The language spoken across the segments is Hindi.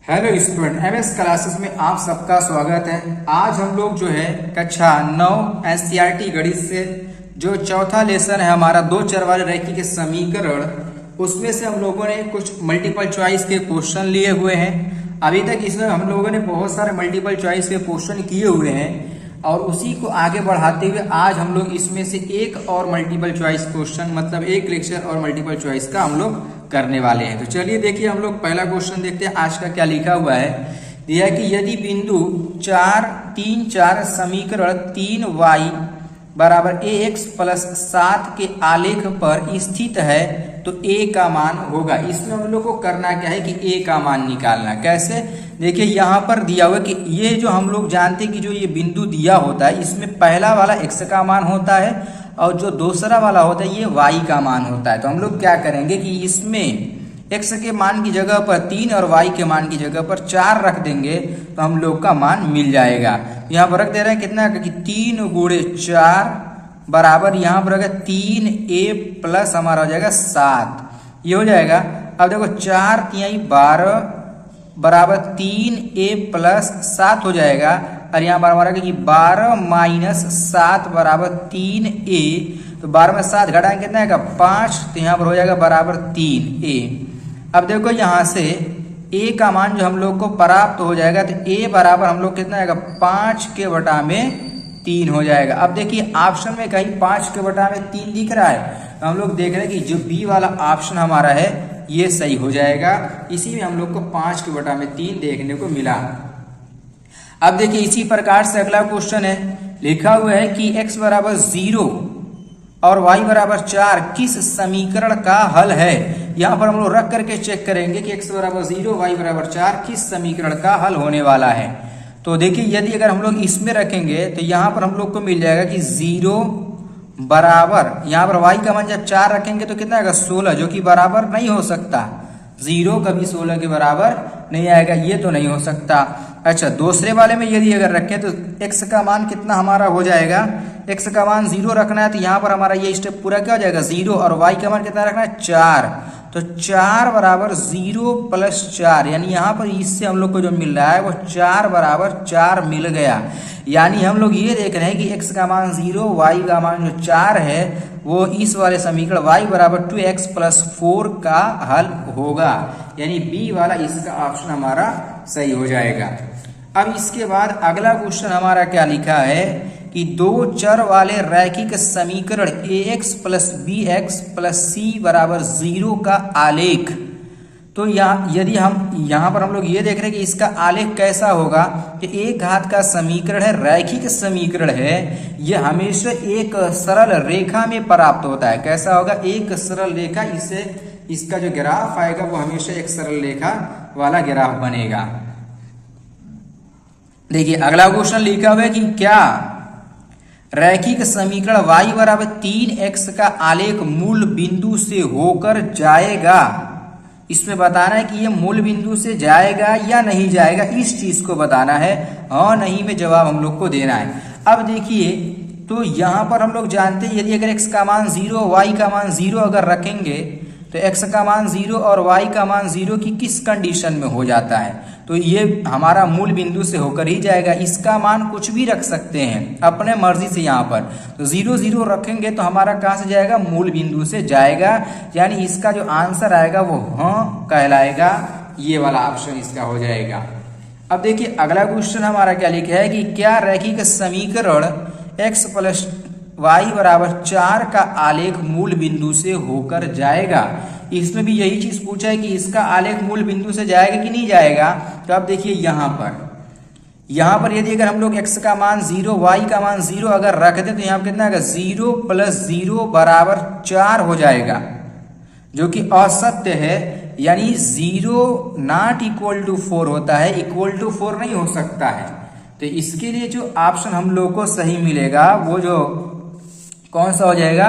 हेलो स्टूडेंट, एमएस क्लासेस में आप सबका स्वागत है। आज हम लोग जो है कक्षा 9 एनसीईआरटी गणित से जो चौथा लेसन है हमारा दो चर वाले रैखिक के समीकरण, उसमें से हम लोगों ने कुछ मल्टीपल चॉइस के क्वेश्चन लिए हुए हैं। अभी तक इसमें हम लोगों ने बहुत सारे मल्टीपल चॉइस के क्वेश्चन किए हुए हैं और उसी को आगे बढ़ाते हुए आज हम लोग इसमें से एक और मल्टीपल चॉइस क्वेश्चन, मतलब एक लेक्चर और मल्टीपल चॉइस का हम लोग करने वाले हैं। तो चलिए देखिए, हम लोग पहला क्वेश्चन देखते हैं। आज का क्या लिखा हुआ है, दिया कि यदि बिंदु 4 3 4 समीकरण 3y बराबर ax प्लस 7 के आलेख पर स्थित है तो a का मान होगा। इसमें हम लोग को करना क्या है कि a का मान निकालना। कैसे, देखिए यहाँ पर दिया हुआ कि ये जो हम लोग जानते हैं कि जो ये बिंदु दिया होता है इसमें पहला वाला x का मान होता है और जो दूसरा वाला होता है ये y का मान होता है। तो हम लोग क्या करेंगे कि इसमें x के मान की जगह पर 3 और y के मान की जगह पर 4 रख देंगे तो हम लोग का मान मिल जाएगा। यहाँ पर रख दे रहे हैं कितना कि 3 गुणे 4 बराबर यहाँ पर अगर 3a प्लस हमारा हो जाएगा 7, ये हो जाएगा। अब देखो 4 तिहाई 12 बराबर 3a प्लस 7 हो जाएगा और यहाँ पर हमारा कि 12 माइनस 7 बराबर 3a। तो 12 में 7 घटाएंगे कितना आएगा 5, तो यहाँ पर हो जाएगा बराबर 3a। अब देखो यहाँ से a का मान जो हम लोग को प्राप्त हो जाएगा तो a बराबर हम लोग कितना आएगा 5 के बटा में 3 हो जाएगा। अब देखिए ऑप्शन में कहीं 5 के बटा में 3 दिख रहा है तो हम लोग देख रहे हैं कि जो बी वाला ऑप्शन हमारा है ये सही हो जाएगा। इसी में हम लोग को 5 के बटा में 3 देखने को मिला। अब देखिए इसी प्रकार से अगला क्वेश्चन है, लिखा हुआ है कि x बराबर 0 और y बराबर 4 किस समीकरण का हल है। यहाँ पर हम लोग रख करके चेक करेंगे कि x बराबर 0 y बराबर 4 किस समीकरण का हल होने वाला है। तो देखिए यदि अगर हम लोग इसमें रखेंगे तो यहाँ पर हम लोग को मिल जाएगा कि 0 बराबर यहाँ पर y का मान जब 4 रखेंगे तो कितना आएगा 16, जो कि बराबर नहीं हो सकता। 0 कभी 16 के बराबर नहीं आएगा, ये तो नहीं हो सकता। अच्छा, दूसरे वाले में यदि अगर रखें तो x का मान कितना हमारा हो जाएगा, x का मान 0 रखना है तो यहाँ पर हमारा ये स्टेप पूरा क्या हो जाएगा 0 और y का मान कितना रखना है 4। तो 4 बराबर 0 प्लस 4, यानी यहाँ पर इससे हम लोग को जो मिल रहा है वो 4 बराबर 4 मिल गया। यानी हम लोग ये देख रहे हैं कि x का मान 0 y का मान जो 4 है वो इस वाले समीकरण y बराबर 2x प्लस 4 का हल होगा। यानी बी वाला इसका ऑप्शन हमारा सही हो जाएगा। अब इसके बाद अगला क्वेश्चन हमारा क्या लिखा है कि दो चर वाले रैखिक समीकरण ax plus bx plus c बराबर 0 का आलेख। तो यदि हम यहाँ पर हम लोग ये देख रहे हैं कि इसका आलेख कैसा होगा कि एक घात का समीकरण है, रैखिक समीकरण है, यह हमेशा एक सरल रेखा में प्राप्त होता है। कैसा होगा, एक सरल रेखा, इससे इसका जो ग्राफ आएगा वो हमेशा एक सरल रेखा वाला ग्राफ बनेगा। देखिए अगला क्वेश्चन लिखा हुआ है कि क्या रैखिक समीकरण y बराबर 3x का आलेख मूल बिंदु से होकर जाएगा। इसमें बताना है कि ये मूल बिंदु से जाएगा या नहीं जाएगा, इस चीज को बताना है। हाँ नहीं में जवाब हम लोग को देना है। अब देखिए तो यहाँ पर हम लोग जानते हैं यदि अगर x का मान 0 y का मान 0 अगर रखेंगे तो x का मान 0 और y का मान 0 की किस कंडीशन में हो जाता है, तो ये हमारा मूल बिंदु से होकर ही जाएगा। इसका मान कुछ भी रख सकते हैं अपने मर्जी से। यहाँ पर तो 0 0 रखेंगे तो हमारा कहाँ से जाएगा, मूल बिंदु से जाएगा। यानी इसका जो आंसर आएगा वो हाँ कहलाएगा, ये वाला ऑप्शन इसका हो जाएगा। अब देखिए अगला क्वेश्चन हमारा क्या लिखा है कि क्या रैखिक समीकरण x प्लस y बराबर 4 का आलेख मूल बिंदु से होकर जाएगा। इसमें भी यही चीज पूछा है कि इसका आलेख मूल बिंदु से जाएगा कि नहीं जाएगा। तो अब देखिए यहाँ पर यदि अगर हम लोग x का मान 0 y का मान 0 अगर रख दे तो यहाँ पर कितना आएगा 0 प्लस 0 बराबर 4 हो जाएगा, जो कि असत्य है। यानी 0 नॉट इक्वल टू 4 होता है, इक्वल टू 4 नहीं हो सकता है। तो इसके लिए जो ऑप्शन हम लोग को सही मिलेगा वो जो कौन सा हो जाएगा,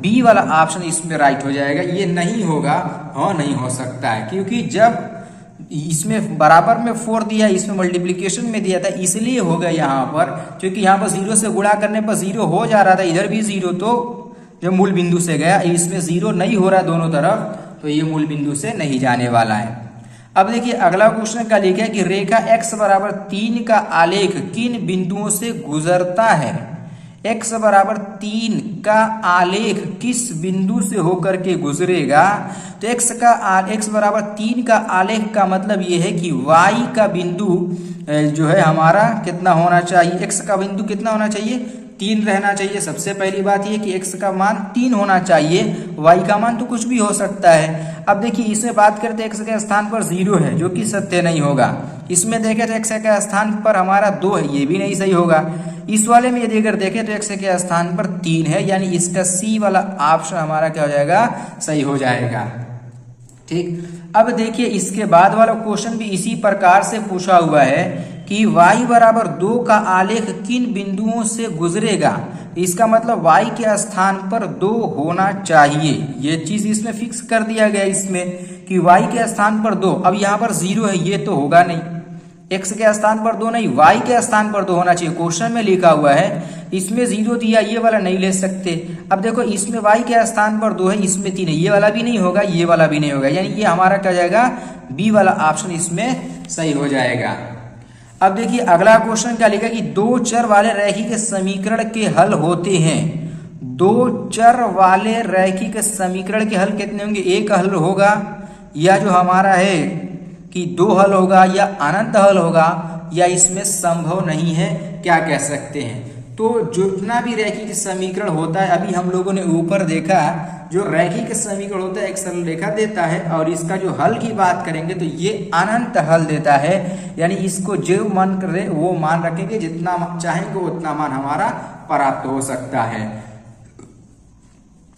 बी वाला ऑप्शन इसमें राइट हो जाएगा। ये नहीं होगा, हाँ नहीं हो सकता है, क्योंकि जब इसमें बराबर में 4 दिया, इसमें मल्टीप्लिकेशन में दिया था, इसलिए होगा यहाँ पर, क्योंकि यहाँ पर 0 से गुणा करने पर 0 हो जा रहा था, इधर भी 0, तो जो मूल बिंदु से गया, इसमें 0 नहीं हो रहा दोनों तरफ, तो ये मूल बिंदु से नहीं जाने वाला है। अब देखिए अगला क्वेश्चन क्या लिखा है कि रेखा x बराबर 3 का आलेख किन बिंदुओं से गुजरता है। x बराबर 3 का आलेख किस बिंदु से होकर के गुजरेगा। तो x बराबर 3 का आलेख का मतलब ये है कि y का बिंदु जो है हमारा कितना होना चाहिए, x का बिंदु कितना होना चाहिए, 3 रहना चाहिए। सबसे पहली बात ये कि x का मान 3 होना चाहिए, y का मान तो कुछ भी हो सकता है। अब देखिए इसमें बात करते हैं x के स्थान पर 0 है जो कि सत्य नहीं होगा। इसमें देखें तो x के स्थान पर हमारा 2 है, ये भी नहीं सही होगा। इस वाले में यदि अगर देखें तो x के स्थान पर 3 है, यानी इसका C वाला ऑप्शन हमारा क्या हो जाएगा, सही हो जाएगा। ठीक, अब देखिए इसके बाद वाला क्वेश्चन भी इसी प्रकार से पूछा हुआ है कि y बराबर 2 का आलेख किन बिंदुओं से गुजरेगा। इसका मतलब y के स्थान पर 2 होना चाहिए, ये चीज इसमें फिक्स कर दिया गया इसमें कि y के स्थान पर 2। अब यहाँ पर 0 है, ये तो होगा नहीं, x के स्थान पर 2 नहीं, y के स्थान पर 2 होना चाहिए। क्वेश्चन में लिखा हुआ है, इसमें 0 दिया, ये वाला नहीं ले सकते। अब देखो इसमें y के स्थान पर 2 है, इसमें 3 है, ये वाला भी नहीं होगा, ये वाला भी नहीं होगा, यानी ये हमारा क्या जाएगा, बी वाला ऑप्शन इसमें सही हो जाएगा। अब देखिए अगला क्वेश्चन क्या लिखा कि 2 चर वाले रैखिक समीकरण के हल होते हैं। 2 चर वाले रैखिक समीकरण के हल कितने होंगे, एक हल होगा या जो हमारा है कि 2 हल होगा या अनंत हल होगा या इसमें संभव नहीं है, क्या कह सकते हैं। तो जितना भी रैखिक समीकरण होता है, अभी हम लोगों ने ऊपर देखा जो रैखिक समीकरण होता है एक सरल रेखा देता है और इसका जो हल की बात करेंगे तो ये अनंत हल देता है, यानी इसको जो मन करे वो मान रखेंगे, जितना चाहेंगे उतना मान हमारा प्राप्त हो सकता है।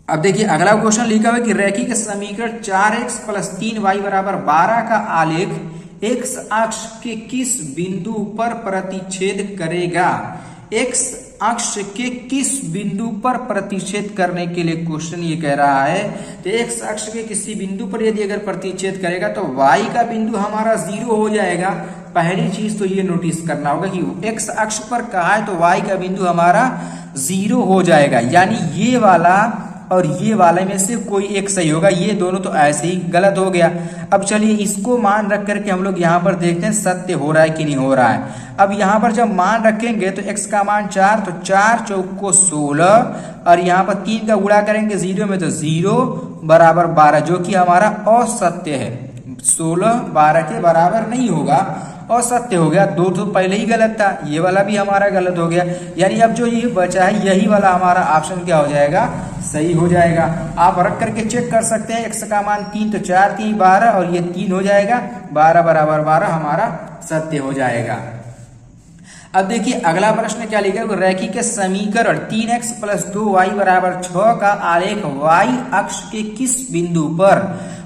अब देखिए अगला क्वेश्चन लिखा हुआ है कि रैखिक समीकरण 4x + 3y बराबर 12 का आलेख x अक्ष के किस बिंदु पर प्रतिच्छेद करेगा। x अक्ष के किस बिंदु पर प्रतिच्छेद करने के लिए क्वेश्चन ये कह रहा है। तो x अक्ष के किसी बिंदु पर यदि अगर प्रतिच्छेद करेगा तो y का बिंदु हमारा 0 हो जाएगा। पहली चीज तो ये नोटिस करना होगा कि x अक्ष पर कहा है तो y का बिंदु हमारा 0 हो जाएगा, यानी ये वाला और ये वाले में से कोई एक सही होगा, ये दोनों तो ऐसे ही गलत हो गया। अब चलिए इसको मान रख करके हम लोग यहाँ पर देखते हैं सत्य हो रहा है कि नहीं हो रहा है। अब यहाँ पर जब मान रखेंगे तो x का मान 4, तो 4 चौक को 16 और यहाँ पर 3 का गुणा करेंगे 0 में तो 0 बराबर 12, जो कि हमारा असत्य है। 16 12 के बराबर नहीं होगा, असत्य हो गया। 2 तो पहले ही गलत था, ये वाला भी हमारा गलत हो गया, यानी अब जो ये बचा है यही वाला हमारा ऑप्शन क्या हो जाएगा, सही हो जाएगा। आप रख करके चेक कर सकते हैं, x का मान 3 तो 4 3 12 और ये 3 हो जाएगा, 12 बराबर 12 हमारा सत्य हो जाएगा। अब देखिए अगला प्रश्न क्या लिखा है, रैखिक समीकरण 3x + 2y बराबर 6 का आलेख y अक्ष के किस बिंदु पर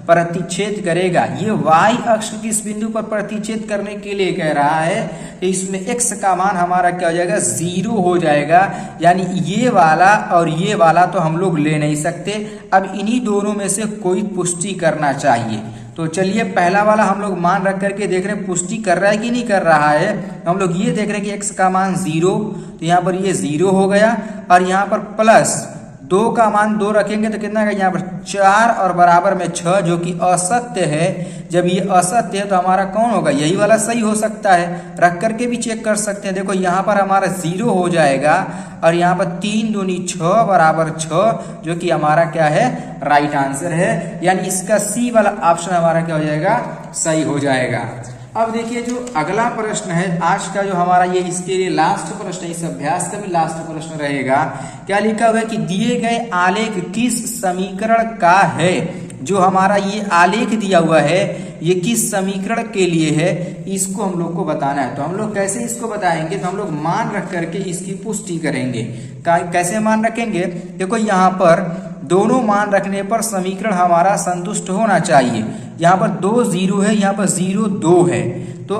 प्रतिच्छेद करेगा। ये y अक्ष किस बिंदु पर प्रतिच्छेद करने के लिए कह रहा है, तो इसमें x का मान हमारा क्या हो जाएगा, 0 हो जाएगा, यानी ये वाला और ये वाला तो हम लोग ले नहीं सकते। अब इन्हीं दोनों में से कोई पुष्टि करना चाहिए। तो चलिए पहला वाला हम लोग मान रख करके देख रहे हैं पुष्टि कर रहा है कि नहीं कर रहा है। हम लोग ये देख रहे हैं कि x का मान 0, तो यहाँ पर ये 0 हो गया और यहाँ पर प्लस 2 का मान 2 रखेंगे तो कितना है, यहाँ पर 4 और बराबर में 6, जो कि असत्य है। जब ये असत्य है तो हमारा कौन होगा, यही वाला सही हो सकता है। रख करके भी चेक कर सकते हैं, देखो यहाँ पर हमारा 0 हो जाएगा और यहाँ पर 3 दूनी 6 बराबर 6, जो कि हमारा क्या है, राइट आंसर है, यानी इसका सी वाला ऑप्शन हमारा क्या हो जाएगा, सही हो जाएगा। अब देखिए जो अगला प्रश्न है आज का जो हमारा ये इसके लिए लास्ट प्रश्न है, इस अभ्यास का भी लास्ट प्रश्न रहेगा। क्या लिखा हुआ है कि दिए गए आलेख किस समीकरण का है। जो हमारा ये आलेख दिया हुआ है ये किस समीकरण के लिए है, इसको हम लोग को बताना है। तो हम लोग कैसे इसको बताएंगे, तो हम लोग मान रख करके इसकी पुष्टि करेंगे। कैसे मान रखेंगे, देखो यहाँ पर दोनों मान रखने पर समीकरण हमारा संतुष्ट होना चाहिए। यहाँ पर 2 0 है, यहाँ पर 0 2 है। तो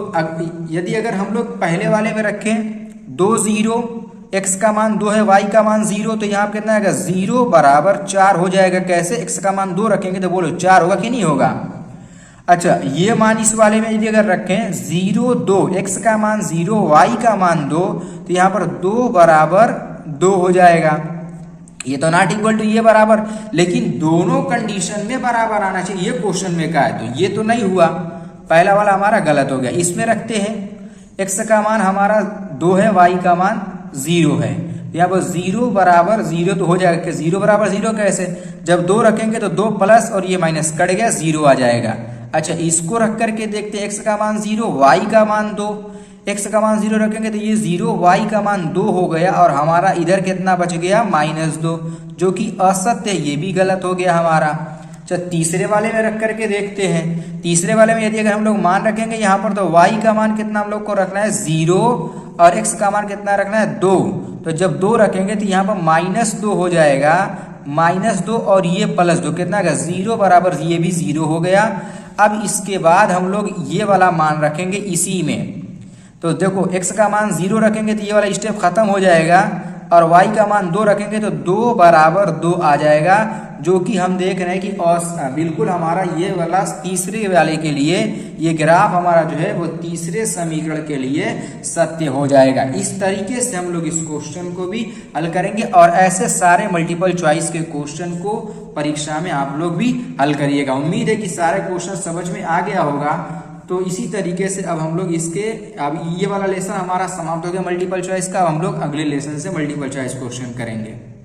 यदि अगर हम लोग पहले वाले में रखें 2 0, x का मान 2 है, y का मान 0, तो यहाँ कितना आएगा, 0 बराबर 4 हो जाएगा। कैसे, x का मान 2 रखेंगे तो बोलो 4 होगा कि नहीं होगा। अच्छा ये मान इस वाले में यदि अगर रखें 0 2, x का मान 0 y का मान 2, तो यहाँ पर 2 बराबर 2 हो जाएगा। ये तो नॉट इक्वल टू ये बराबर, लेकिन दोनों कंडीशन में बराबर आना चाहिए, ये क्वेश्चन में का है, तो ये तो नहीं हुआ। पहला वाला हमारा गलत हो गया। इसमें रखते हैं x का मान हमारा 2 है, y का मान 0 है। यहाँ पर 0 बराबर 0 तो हो जाएगा कि 0 बराबर 0 कैसे, जब 2 रखेंगे तो 2 प्लस और ये माइनस कट गया, 0 आ जाएगा। अच्छा, इसको रख करके देखते हैं, x का मान 0, y का मान 2। x का मान 0 रखेंगे तो ये 0, y का मान 2 हो गया और हमारा इधर कितना बच गया, -2, जो कि असत्य है, ये भी गलत हो गया हमारा। अच्छा, तीसरे वाले में रख करके देखते हैं। तीसरे वाले में यदि अगर हम लोग मान रखेंगे यहाँ पर, तो y का मान कितना हम लोग को रखना है, 0, और x का मान कितना रखना है, 2। तो जब 2 रखेंगे तो यहाँ पर -2 हो जाएगा, -2 और ये +2 कितना का 0 बराबर ये भी 0 हो गया। अब इसके बाद हम लोग ये वाला मान रखेंगे इसी में। तो देखो x का मान 0 रखेंगे तो ये वाला स्टेप खत्म हो जाएगा, और y का मान 2 रखेंगे तो 2 बराबर 2 आ जाएगा, जो कि हम देख रहे हैं कि बिल्कुल हमारा ये वाला तीसरे वाले के लिए, ये ग्राफ हमारा जो है वो तीसरे समीकरण के लिए सत्य हो जाएगा। इस तरीके से हम लोग इस क्वेश्चन को भी हल करेंगे, और ऐसे सारे मल्टीपल चॉइस के क्वेश्चन को परीक्षा में आप लोग भी हल करिएगा। उम्मीद है कि सारे क्वेश्चन समझ में आ गया होगा। तो इसी तरीके से अब हम लोग अब ये वाला लेसन हमारा समाप्त हो गया मल्टीपल चॉइस का। अब हम लोग अगले लेसन से मल्टीपल चॉइस क्वेश्चन करेंगे।